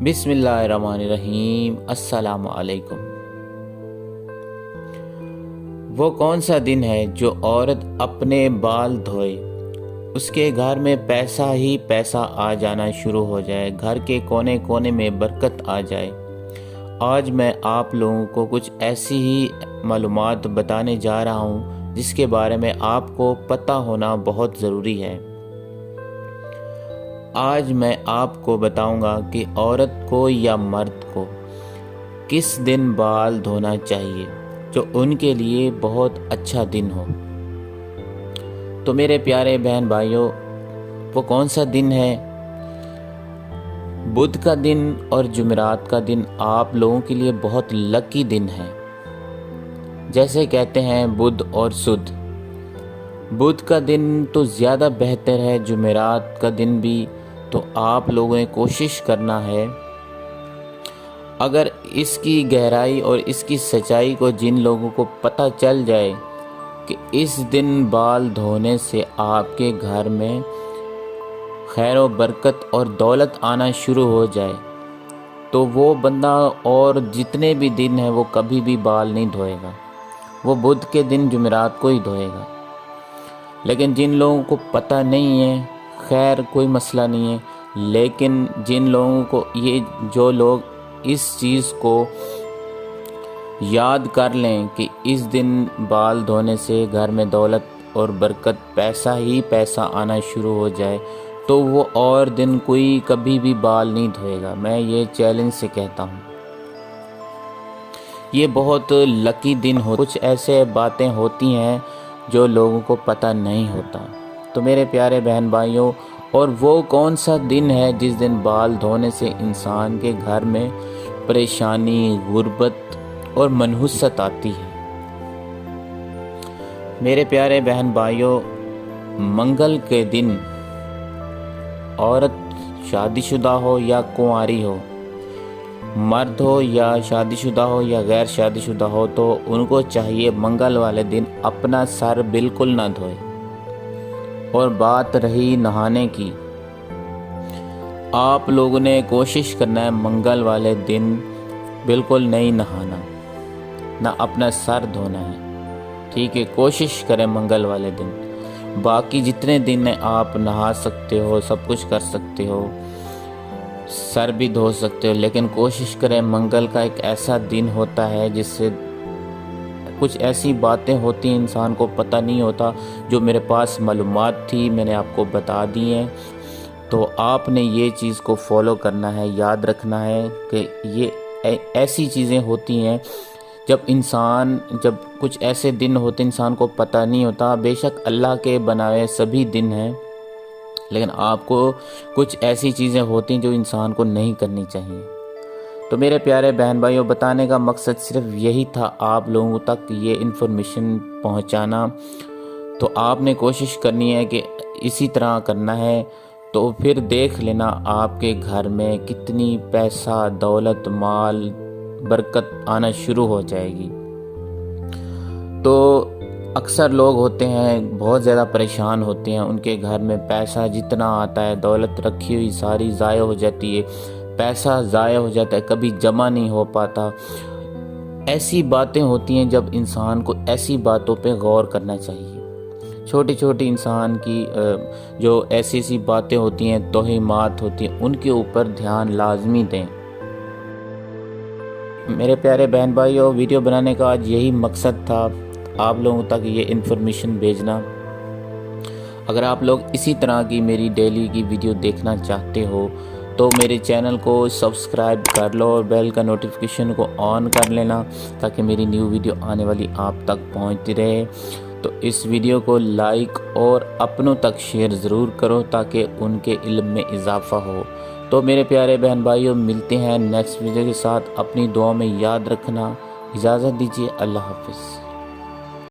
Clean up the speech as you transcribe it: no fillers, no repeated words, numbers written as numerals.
بسم اللہ الرحمن الرحیم۔ السلام علیکم۔ وہ کون سا دن ہے جو عورت اپنے بال دھوئے، اس کے گھر میں پیسہ ہی پیسہ آ جانا شروع ہو جائے، گھر کے کونے کونے میں برکت آ جائے۔ آج میں آپ لوگوں کو کچھ ایسی ہی معلومات بتانے جا رہا ہوں جس کے بارے میں آپ کو پتہ ہونا بہت ضروری ہے۔ آج میں آپ کو بتاؤں گا کہ عورت کو یا مرد کو کس دن بال دھونا چاہیے جو ان کے لیے بہت اچھا دن ہو۔ تو میرے پیارے بہن بھائیوں، وہ کون سا دن ہے؟ بدھ کا دن اور جمعرات کا دن آپ لوگوں کے لیے بہت لکی دن ہے۔ جیسے کہتے ہیں بدھ اور سدھ، بدھ کا دن تو زیادہ بہتر ہے، جمعرات کا دن بھی۔ تو آپ لوگوں نے کوشش کرنا ہے، اگر اس کی گہرائی اور اس کی سچائی کو جن لوگوں کو پتہ چل جائے کہ اس دن بال دھونے سے آپ کے گھر میں خیر و برکت اور دولت آنا شروع ہو جائے، تو وہ بندہ اور جتنے بھی دن ہیں وہ کبھی بھی بال نہیں دھوئے گا، وہ بدھ کے دن جمعرات کو ہی دھوئے گا۔ لیکن جن لوگوں کو پتہ نہیں ہے، خیر کوئی مسئلہ نہیں ہے، لیکن جن لوگوں کو جو لوگ اس چیز کو یاد کر لیں کہ اس دن بال دھونے سے گھر میں دولت اور برکت پیسہ ہی پیسہ آنا شروع ہو جائے، تو وہ اور دن کوئی کبھی بھی بال نہیں دھوئے گا۔ میں یہ چیلنج سے کہتا ہوں، یہ بہت لکی دن ہو۔ کچھ ایسے باتیں ہوتی ہیں جو لوگوں کو پتہ نہیں ہوتا۔ تو میرے پیارے بہن بھائیوں، اور وہ کون سا دن ہے جس دن بال دھونے سے انسان کے گھر میں پریشانی، غربت اور منحوست آتی ہے؟ میرے پیارے بہن بھائیوں، منگل کے دن عورت شادی شدہ ہو یا کنواری ہو، مرد ہو یا شادی شدہ ہو یا غیر شادی شدہ ہو، تو ان کو چاہیے منگل والے دن اپنا سر بالکل نہ دھوئے۔ اور بات رہی نہانے کی، آپ لوگوں نے کوشش کرنا ہے منگل والے دن بالکل نہیں نہانا، نہ اپنا سر دھونا ہے، ٹھیک ہے؟ کوشش کریں منگل والے دن۔ باقی جتنے دن ہیں آپ نہا سکتے ہو، سب کچھ کر سکتے ہو، سر بھی دھو سکتے ہو، لیکن کوشش کریں منگل کا ایک ایسا دن ہوتا ہے جس سے کچھ ایسی باتیں ہوتی ہیں انسان کو پتہ نہیں ہوتا، جو میرے پاس معلومات تھی میں نے آپ کو بتا دی ہیں۔ تو آپ نے یہ چیز کو فالو کرنا ہے، یاد رکھنا ہے کہ یہ ایسی چیزیں ہوتی ہیں جب کچھ ایسے دن ہوتے انسان کو پتہ نہیں ہوتا۔ بے شک اللہ کے بنائے سبھی دن ہیں، لیکن آپ کو کچھ ایسی چیزیں ہوتی ہیں جو انسان کو نہیں کرنی چاہیے۔ تو میرے پیارے بہن بھائیوں، بتانے کا مقصد صرف یہی تھا، آپ لوگوں تک یہ انفارمیشن پہنچانا۔ تو آپ نے کوشش کرنی ہے کہ اسی طرح کرنا ہے، تو پھر دیکھ لینا آپ کے گھر میں کتنی پیسہ، دولت، مال، برکت آنا شروع ہو جائے گی۔ تو اکثر لوگ ہوتے ہیں بہت زیادہ پریشان ہوتے ہیں، ان کے گھر میں پیسہ جتنا آتا ہے، دولت رکھی ہوئی ساری ضائع ہو جاتی ہے، پیسہ ضائع ہو جاتا ہے، کبھی جمع نہیں ہو پاتا۔ ایسی باتیں ہوتی ہیں جب انسان کو ایسی باتوں پہ غور کرنا چاہیے۔ چھوٹی چھوٹی انسان کی جو ایسی باتیں ہوتی ہیں، توہمات ہوتی ہیں، ان کے اوپر دھیان لازمی دیں۔ میرے پیارے بہن بھائیوں، ویڈیو بنانے کا آج یہی مقصد تھا، آپ لوگوں تک یہ انفارمیشن بھیجنا۔ اگر آپ لوگ اسی طرح کی میری ڈیلی کی ویڈیو دیکھنا چاہتے ہو تو میرے چینل کو سبسکرائب کر لو اور بیل کا نوٹیفیکیشن کو آن کر لینا، تاکہ میری نیو ویڈیو آنے والی آپ تک پہنچتی رہے۔ تو اس ویڈیو کو لائک اور اپنوں تک شیئر ضرور کرو تاکہ ان کے علم میں اضافہ ہو۔ تو میرے پیارے بہن بھائیوں، ملتے ہیں نیکسٹ ویڈیو کے ساتھ، اپنی دعاؤں میں یاد رکھنا۔ اجازت دیجیے، اللہ حافظ۔